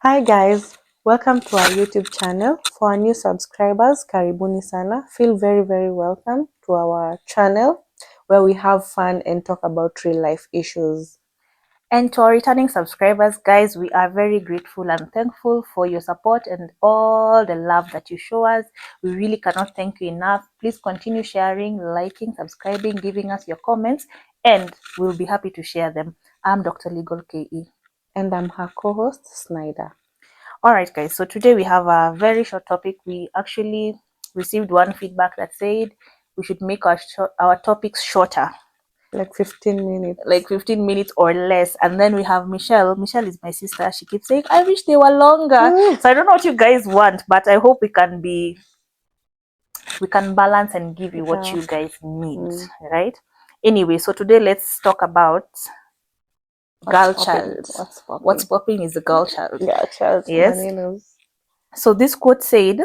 Hi guys, welcome to our YouTube channel. For our new subscribers, karibuni sana. Feel very welcome to our channel where we have fun and talk about real life issues. And to our returning subscribers, guys, we are very grateful and thankful for your support and all the love that you show us. We really cannot thank you enough. Please continue sharing, liking, subscribing, giving us your comments, and we'll be happy to share them. I'm Dr. Legal KE. And I'm her co-host, Snyder. All right, guys, so today we have a very short topic. We actually received one feedback that said we should make our topics shorter. Like 15 minutes. Like 15 minutes or less. And then we have Michelle. Michelle is my sister. She keeps saying, I wish they were longer. So I don't know what you guys want, but I hope we can balance and give you what you guys need, right? Anyway, so today let's talk about girl child. What's popping is the girl child. Girl child. Yes. So this quote said,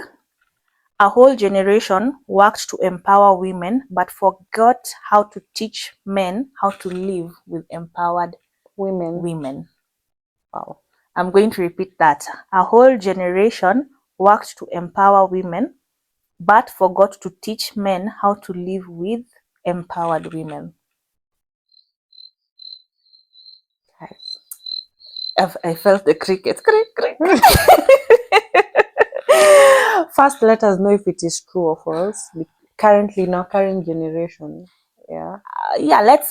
a whole generation worked to empower women, but forgot how to teach men how to live with empowered women. Wow. I'm going to repeat that. A whole generation worked to empower women, but forgot to teach men how to live with empowered women. I felt the cricket. First, let us know if it is true or false. Currently, now, current generation. Yeah.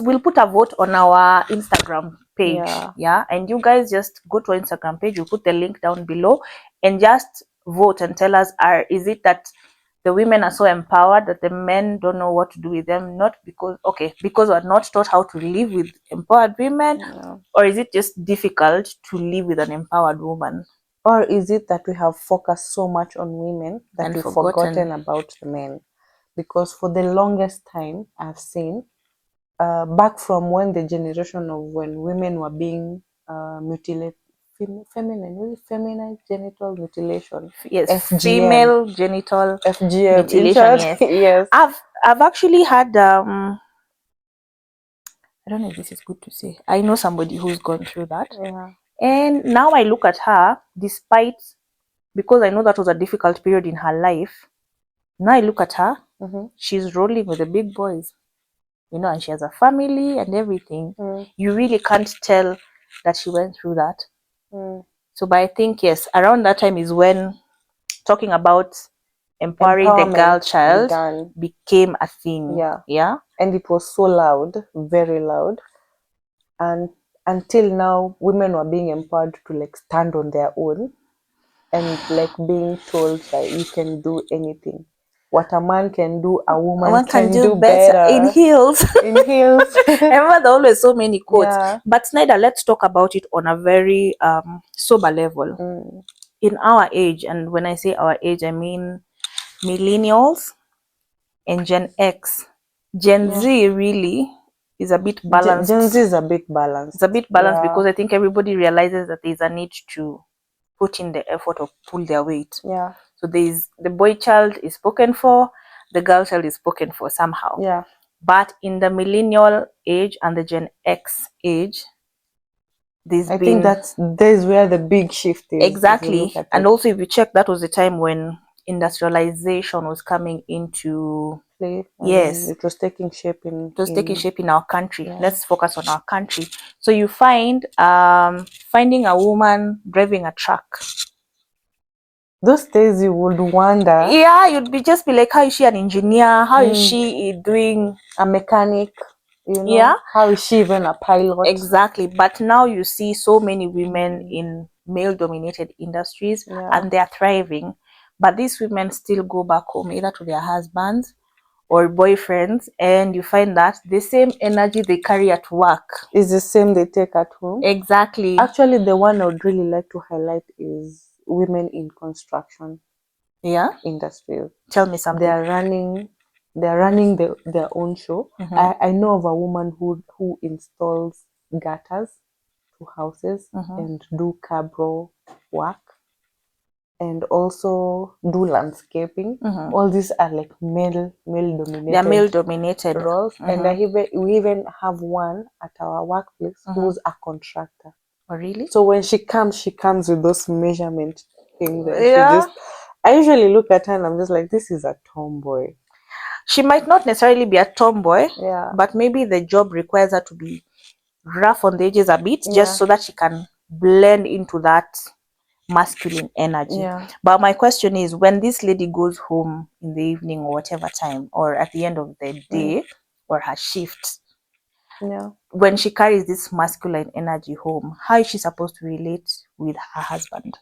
We'll put a vote on our Instagram page. Yeah. And you guys just go to our Instagram page. We'll put the link down below and just vote and tell us, is it that the women are so empowered that the men don't know what to do with them? Not because we're not taught how to live with empowered women, or is it just difficult to live with an empowered woman? Or is it that we have focused so much on women that we've forgotten about the men? Because for the longest time, I've seen, back from when the generation of when women were being mutilated, feminine genital mutilation. Yes, FGM. female genital FGM mutilation. Yes. Yes. I've actually had I don't know if this is good to say. I know somebody who's gone through that. Yeah. And now I look at her, because I know that was a difficult period in her life. Now I look at her, she's rolling with the big boys, and she has a family and everything. You really can't tell that she went through that. So, but I think, yes, around that time is when talking about empowering the girl child became a thing. Yeah. And it was so loud, very loud. And until now, women were being empowered to like stand on their own and like being told that you can do anything. What a man can do, a woman can do better. In heels. In heels. Remember, there are always so many quotes. Yeah. But Snyder, let's talk about it on a very sober level. In our age, and when I say our age, I mean millennials and Gen X. Gen Z really is a bit balanced. Gen Z is a bit balanced. It's a bit balanced because I think everybody realizes that there's a need to put in the effort or pull their weight. Yeah. So there's the boy child is spoken for, the girl child is spoken for somehow. Yeah. But in the millennial age and the Gen X age, I think there's where the big shift is. Exactly. And also, if you check, that was the time when industrialization was coming into play. Yes. It was taking shape in our country. Yeah. Let's focus on our country. So you find finding a woman driving a truck. Those days you would wonder. Yeah, you'd be like, how is she an engineer? How is she doing a mechanic? Yeah. How is she even a pilot? Exactly. But now you see so many women in male-dominated industries, and they are thriving. But these women still go back home either to their husbands or boyfriends, and you find that the same energy they carry at work is the same they take at home. Exactly. Actually, the one I would really like to highlight is women in construction. Yeah. Industry. Tell me something. They are running their own show. I know of a woman who installs gutters to houses and do cabro work and also do landscaping. All these are like male dominated. They're male dominated roles. And we even have one at our workplace who's a contractor. Oh, really? So when she comes with those measurement things. And Yeah. I usually look at her and I'm just like, this is a tomboy. She might not necessarily be a tomboy, Yeah. but maybe the job requires her to be rough on the edges a bit, Yeah. just so that she can blend into that masculine energy. Yeah. But my question is, when this lady goes home in the evening or whatever time, or at the end of the day, or her shift, Yeah. when she carries this masculine energy home, how is she supposed to relate with her husband?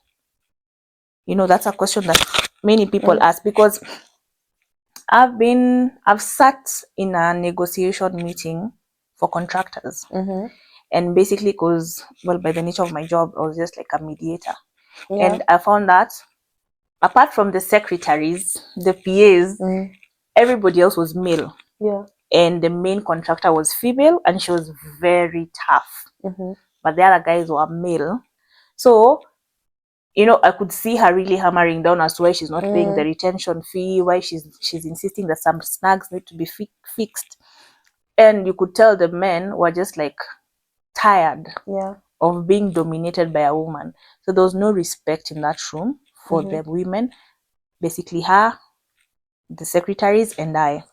You know, that's a question that many people ask, because I've sat in a negotiation meeting for contractors. And basically, because, well, by the nature of my job, I was just like a mediator. Yeah. And I found that apart from the secretaries, the PAs, everybody else was male. Yeah. And the main contractor was female, and she was very tough. But the other guys were male. So, you know, I could see her really hammering down as to why she's not paying the retention fee, why she's insisting that some snags need to be fixed. And you could tell the men were just like tired of being dominated by a woman. So there was no respect in that room for the women. Basically, her, the secretaries, and I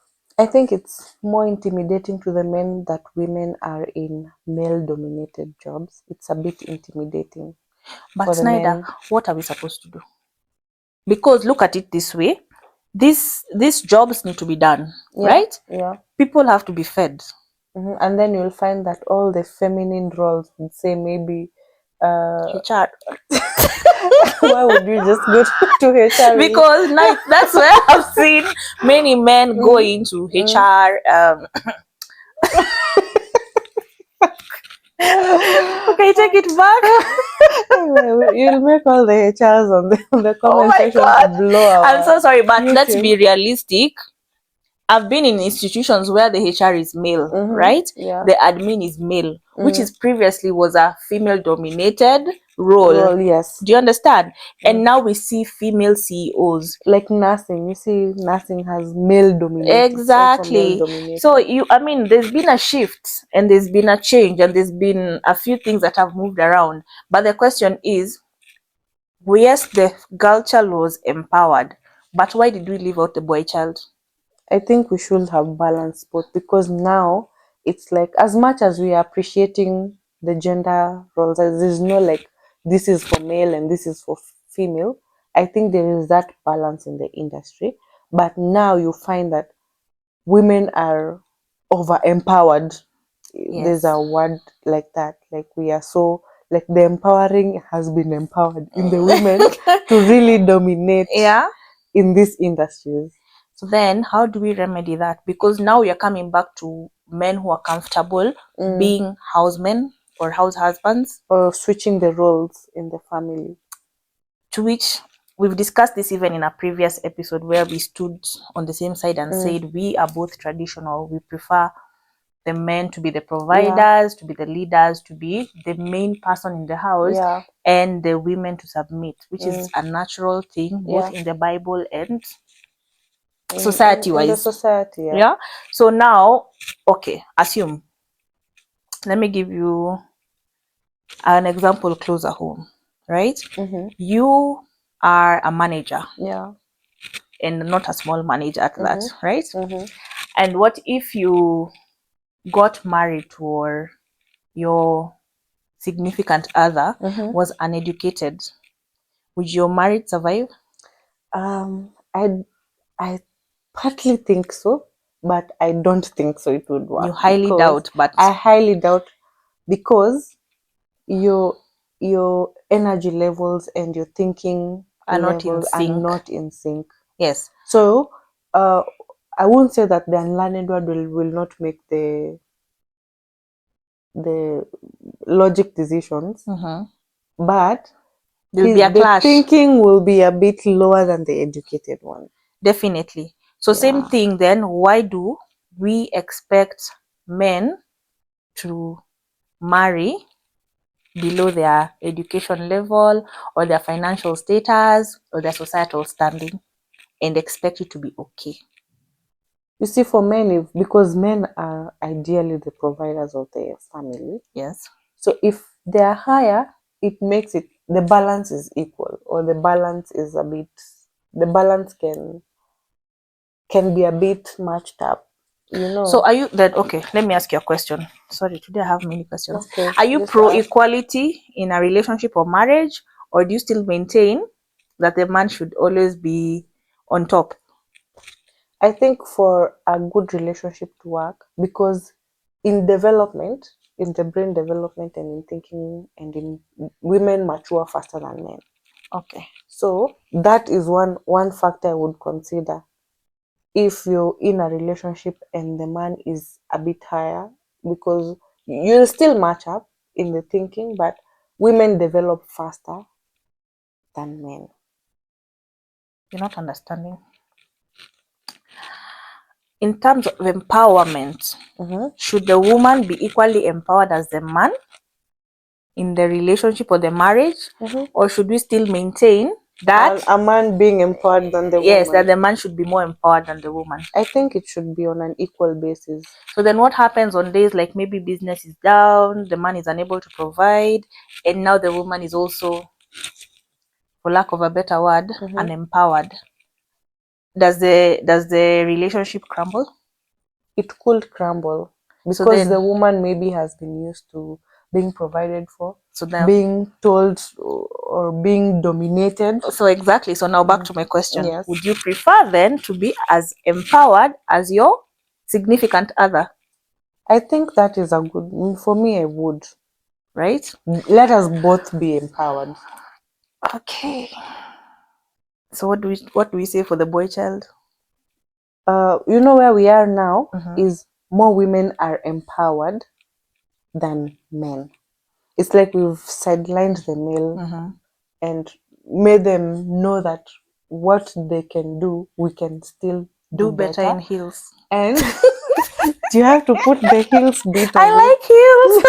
think it's more intimidating to the men that women are in male-dominated jobs. It's a bit intimidating. But Snyder, what are we supposed to do? Because look at it this way, these jobs need to be done, right? Yeah. People have to be fed. And then you'll find that all the feminine roles would say maybe HR. why would you just go to HR? Because that's where I've seen many men go into HR. Okay, take it back. You'll make all the HRs on the comment section God. blow up. I'm so sorry, but YouTube. let's be realistic. I've been in institutions where the HR is male, right? Yeah. The admin is male, which is previously was a female-dominated role. Yes. Do you understand? And now we see female CEOs. Like nursing, you see, nursing has male dominated. Exactly. So there's been a shift, and there's been a change, and there's been a few things that have moved around. But the question is, yes, the girl child was empowered, but why did we leave out the boy child? I think we should have balanced both, because now it's like, as much as we are appreciating the gender roles, there's no like this is for male and this is for female. I think there is that balance in the industry, but now you find that women are over empowered. There's a word like that, like we are so, like the empowering has been empowered in the women to really dominate in these industries. So then how do we remedy that? Because now we are coming back to men who are comfortable being housemen or house husbands, or switching the roles in the family. To which we've discussed this even in a previous episode, where we stood on the same side and said we are both traditional. We prefer the men to be the providers, to be the leaders, to be the main person in the house, and the women to submit, which is a natural thing both in the Bible and society-wise. In the society, So now, okay, assume. Let me give you an example closer home, right? You are a manager, and not a small manager at that, right? And what if you got married to, or your significant other was uneducated? Would your marriage survive? I partly think so, but I don't think so it would work. You highly doubt, but I highly doubt, because your energy levels and your thinking are not in levels are sync. not in sync. Yes. So I won't say that the unlearned one will not make the logic decisions, but there'll be a clash. Thinking will be a bit lower than the educated one. Definitely. So same thing then, why do we expect men to marry below their education level or their financial status or their societal standing and expect it to be okay? You see, for men, because men are ideally the providers of their family. Yes. So if they are higher, it makes it, the balance is equal, or the balance is a bit, the balance can be a bit matched up, you know. So are you that okay? Let me ask you a question. Sorry, today I have many questions. Okay, Are you just pro ask. equality in a relationship or marriage, or do you still maintain that the man should always be on top? I think for a good relationship to work, because in development, in the brain development and in thinking and in women mature faster than men. Okay. So that is one factor I would consider. If you're in a relationship and the man is a bit higher, because you'll still match up in the thinking, but women develop faster than men. You're not understanding. In terms of empowerment, should the woman be equally empowered as the man in the relationship or the marriage, or should we still maintain that a man being empowered than the yes, woman? that the man should be more empowered than the woman? I think it should be on an equal basis. So then what happens on days like maybe business is down, the man is unable to provide, and now the woman is also, for lack of a better word, unempowered? Does the relationship crumble? It could crumble, because So then, the woman maybe has been used to being provided for, so now, being told or being dominated. so exactly. So now back to my question. Yes. Would you prefer then to be as empowered as your significant other? I think that is a good, for me, I would. Right? Let us both be empowered. Okay. So what do we say for the boy child? You know where we are now is more women are empowered than men. It's like we've sidelined the male and made them know that what they can do, we can still do better in heels. And do you have to put the heels bit on I like heels.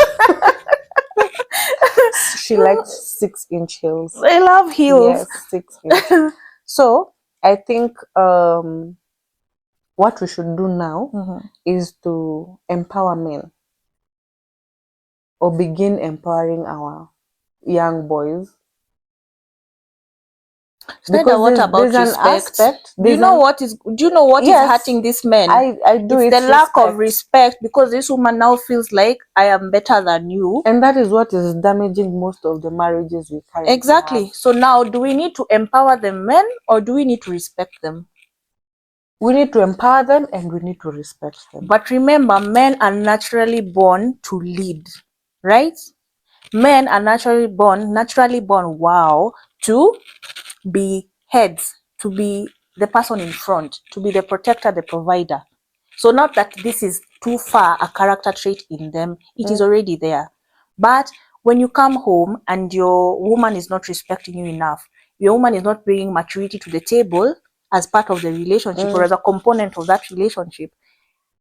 She likes 6-inch heels. I love heels. Yes, 6-inch. So I think what we should do now is to empower men, or begin empowering our young boys. Because what about respect? Do you know what is Yes, hurting these men? I do. It's the lack of respect, because this woman now feels like I am better than you. And that is what is damaging most of the marriages we currently Exactly. have. So now, do we need to empower the men, or do we need to respect them? We need to empower them and we need to respect them. But remember, men are naturally born to lead, right? Men are naturally born, wow, to be heads, to be the person in front, to be the protector, the provider. So not that this is too far a character trait in them, it is already there. But when you come home and your woman is not respecting you enough, your woman is not bringing maturity to the table as part of the relationship or as a component of that relationship,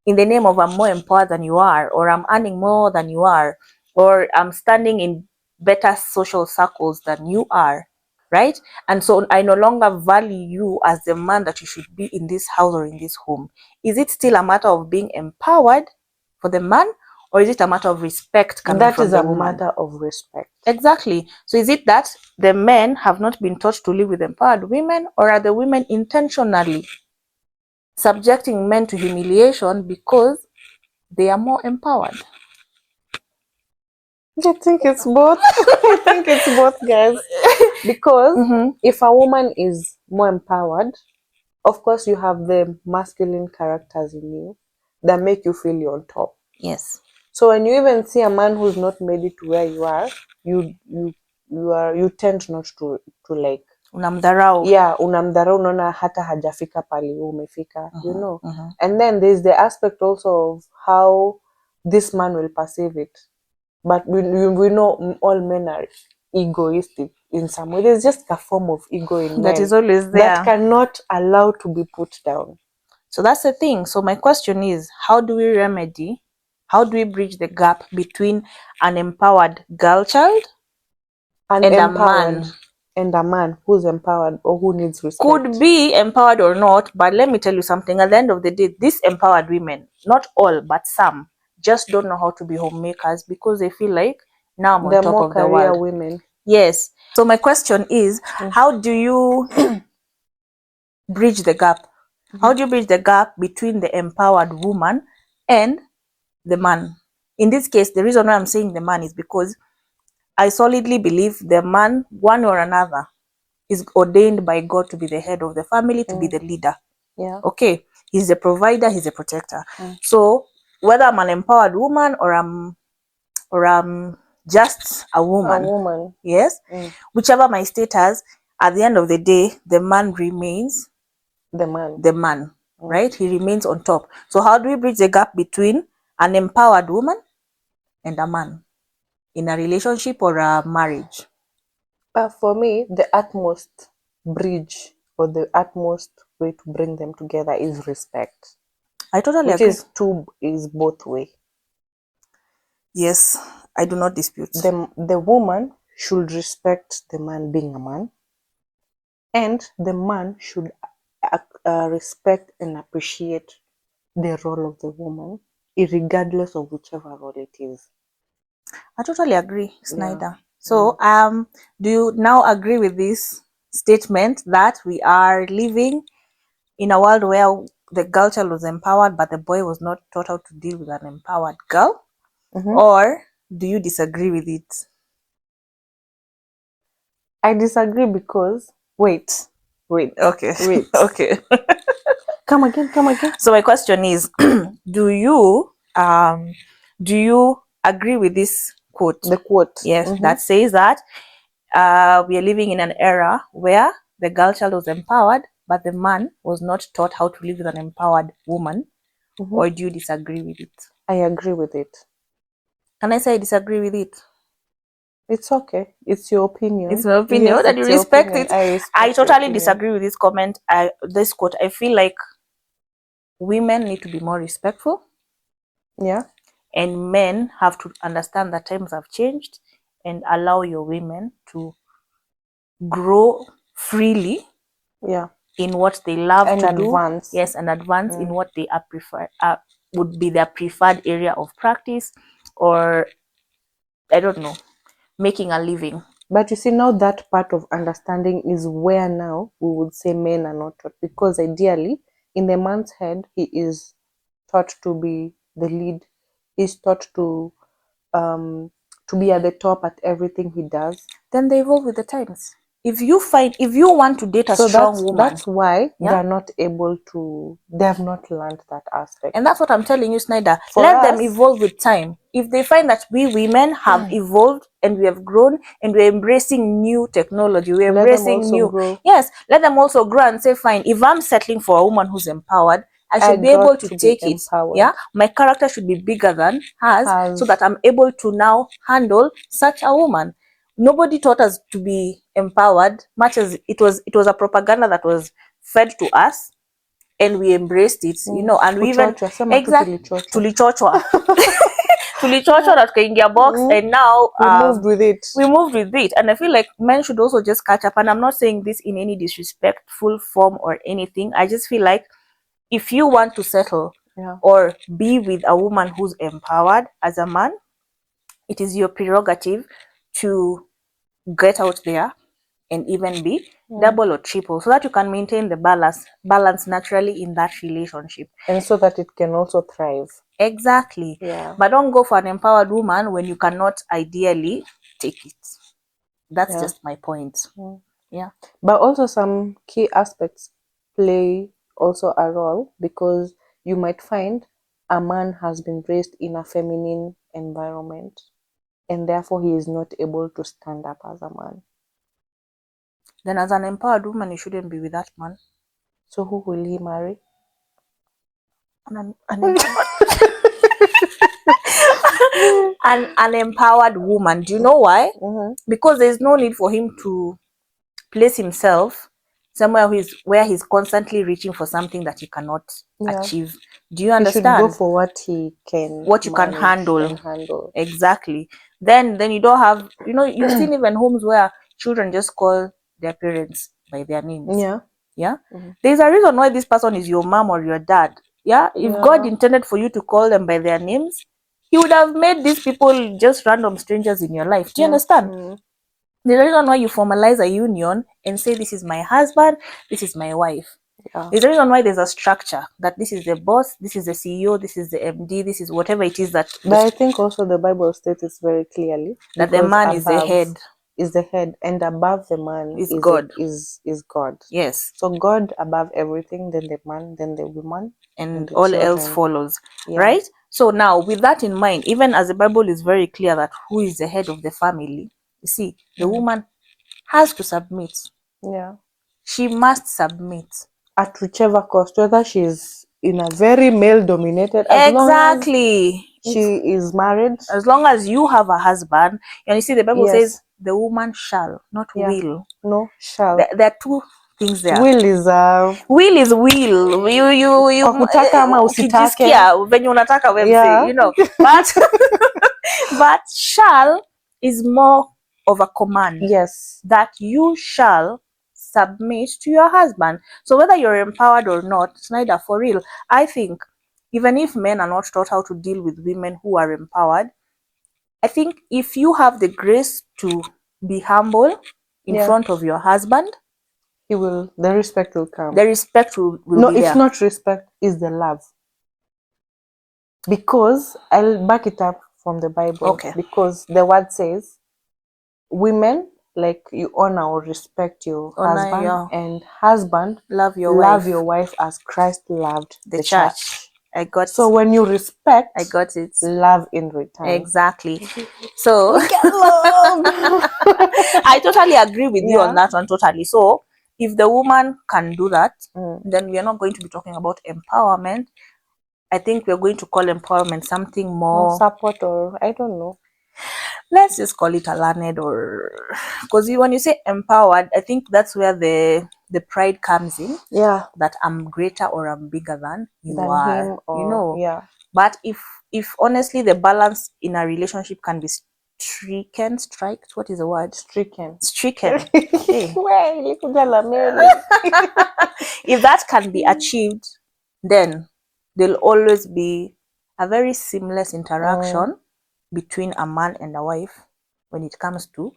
in the name of I'm more empowered than you are, or I'm earning more than you are, or I'm standing in better social circles than you are, right? And so I no longer value you as the man that you should be in this house or in this home. Is it still a matter of being empowered for the man, or is it a matter of respect coming from the woman? That is a matter of respect. Exactly. So is it that the men have not been taught to live with empowered women, or are the women intentionally subjecting men to humiliation because they are more empowered? I think it's both. I think it's both, guys. Because if a woman is more empowered, of course you have the masculine characters in you that make you feel you're on top. Yes. So when you even see a man who's not made it to where you are, you tend not to like unamdharau. Yeah, unamdharau, unaona hata hajafika pali umefika, you know. And then there's the aspect also of how this man will perceive it. But we know all men are egoistic in some way. There's just a form of ego in men that is always there, that cannot allow to be put down. So that's the thing. So my question is, how do we bridge the gap between an empowered girl child and a man? And a man who's empowered or who needs respect. Could be empowered or not, but let me tell you something. At the end of the day, these empowered women, not all, but some, just don't know how to be homemakers because they feel like Now I'm on They're top more of the career world. women. Yes. So my question is, how do you bridge the gap? How do you bridge the gap between the empowered woman and the man? In this case, the reason why I'm saying the man is because I solidly believe the man, one or another, is ordained by God to be the head of the family, to be the leader. Yeah. Okay. He's a provider, he's a protector. So whether I'm an empowered woman or I'm just a woman. A woman. Yes. Whichever my status, at the end of the day, the man remains The man. the man, right? He remains on top. So how do we bridge the gap between an empowered woman and a man in a relationship or a marriage? For me, the utmost bridge or the utmost way to bring them together is respect, I totally which agree. is both way. Yes, I do not dispute. The woman should respect the man being a man, and the man should respect and appreciate the role of the woman, regardless of whichever role it is. I totally agree, Snyder. So, do you now agree with this statement that we are living in a world where the girl child was empowered, but the boy was not taught how to deal with an empowered girl? Or do you disagree with it? I disagree because wait. Okay. Wait. Okay. Come again. So my question is, do you agree with this quote? The quote. Yes, that says that we are living in an era where the girl child was empowered, but the man was not taught how to live with an empowered woman. Or do you disagree with it? I agree with it. Can I say I disagree with it? It's okay. It's your opinion. It's my opinion. Yes, That you it's your respect opinion. it. I respect I your totally opinion. disagree with this comment. This quote. I feel like women need to be more respectful. Yeah. And men have to understand that times have changed and allow your women to grow freely Yeah. in what they love And to advance. do. Yes, and advance in what they would be their preferred area of practice, or I don't know, making a living. But you see, now that part of understanding is where now we would say men are not taught, because ideally in the man's head he is taught to be the lead. He's taught to be at the top at everything he does. Then they evolve with the times. If you want to date a So strong woman, that's why yeah, they're not able to. They have not learned that aspect. and that's what I'm telling you, Snyder. For Let us, them evolve with time. If they find that we women have evolved and we have grown and we're embracing new technology, we're let them embracing also new. grow. Yes, let them also grow and say, fine, if I'm settling for a woman who's empowered, I should be able to take it. Empowered. Yeah, my character should be bigger than hers, so that I'm able to now handle such a woman. Nobody taught us to be empowered, much as it was a propaganda that was fed to us, and we embraced it, and we even tulichochwa tulichochwa na tukaingia box, and now we moved with it. And I feel like men should also just catch up. And I'm not saying this in any disrespectful form or anything. I just feel like if you want to settle or be with a woman who's empowered as a man, it is your prerogative to get out there and even be double or triple, so that you can maintain the balance naturally in that relationship, and so that it can also thrive. Exactly. Yeah. But don't go for an empowered woman when you cannot ideally take it. That's just my point. Yeah. But also some key aspects play also a role, because you might find a man has been raised in a feminine environment and therefore he is not able to stand up as a man. Then as an empowered woman, you shouldn't be with that man. So who will he marry? An empowered woman. Do you know why? Because there's no need for him to place himself somewhere where he's constantly reaching for something that he cannot achieve. Do you understand? He should go for what he can, what you can handle. Exactly. Then you don't have, you've seen even homes where children just call their parents by their names. Yeah. There's a reason why this person is your mom or your dad. Yeah. If God intended for you to call them by their names, he would have made these people just random strangers in your life. Do you understand? The reason why you formalize a union and say, this is my husband, this is my wife. There's the reason why there's a structure, that this is the boss, this is the CEO, this is the MD, this is whatever it is that. But I think also the Bible states it very clearly that the man is the head. Is the head, and above the man is God. Is God. Yes. So God above everything, then the man, then the woman, and all children. Else follows. Yeah. Right? So now, with that in mind, even as the Bible is very clear that who is the head of the family, you see, the woman has to submit. Yeah. She must submit. At whichever cost, whether she's in a very male-dominated, exactly. She is married. As long as you have a husband, and you see, the Bible says the woman shall, not will. No, shall. There are two things there. Will is will. You kutaka ama usitake. Venye unataka wewe, you know. But shall is more of a command. Yes. That you shall submit to your husband. So whether you're empowered or not, it's neither for real. I think even if men are not taught how to deal with women who are empowered, I think if you have the grace to be humble in front of your husband, the respect will come. The respect will be there. No, it's not respect, it's the love. Because I'll back it up from the Bible. Okay. Because the word says, women, like, you honor or respect your husband, and husband, love your wife as Christ loved the church. I got so when you respect, I got it. Love in return. Exactly. So I totally agree with you on that one, totally. So if the woman can do that, then we are not going to be talking about empowerment. I think we're going to call empowerment something more support, or I don't know. Let's just call it a learned, or because when you say empowered, I think that's where the pride comes in. Yeah. That I'm greater or I'm bigger than you are. Him, or, you know. Yeah. But if honestly the balance in a relationship can be stricken, what is the word? Stricken. If that can be achieved, then there'll always be a very seamless interaction between a man and a wife when it comes to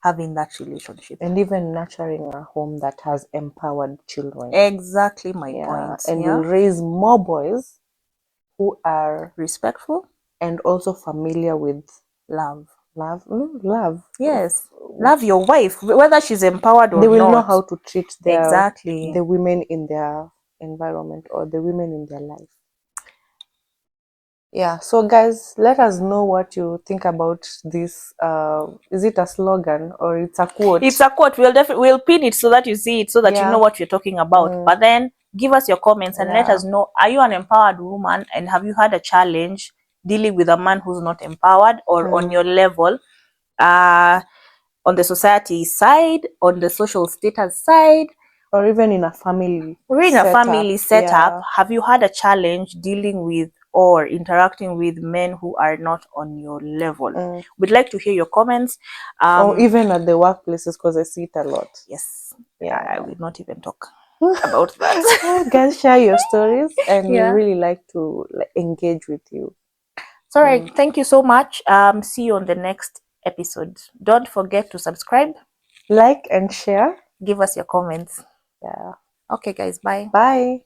having that relationship. And even nurturing a home that has empowered children. Exactly my point. And we'll raise more boys who are respectful and also familiar with love. Love. Yes. Love your wife, whether she's empowered or not. They will know how to treat the women in their environment, or the women in their life. Yeah, so guys, let us know what you think about this. Is it a slogan or it's a quote? It's a quote. We'll pin it so that you see it, so that you know what we're talking about. But then give us your comments and let us know, are you an empowered woman, and have you had a challenge dealing with a man who's not empowered, or on your level, on the society side, on the social status side, or even in a family setup, have you had a challenge dealing with or interacting with men who are not on your level? We'd like to hear your comments. Or even at the workplaces, because I see it a lot. Yes. Yeah, I will not even talk about that. Guys, share your stories, and we really like to engage with you. All right. Thank you so much. See you on the next episode. Don't forget to subscribe, like, and share. Give us your comments. Yeah. Okay, guys. Bye. Bye.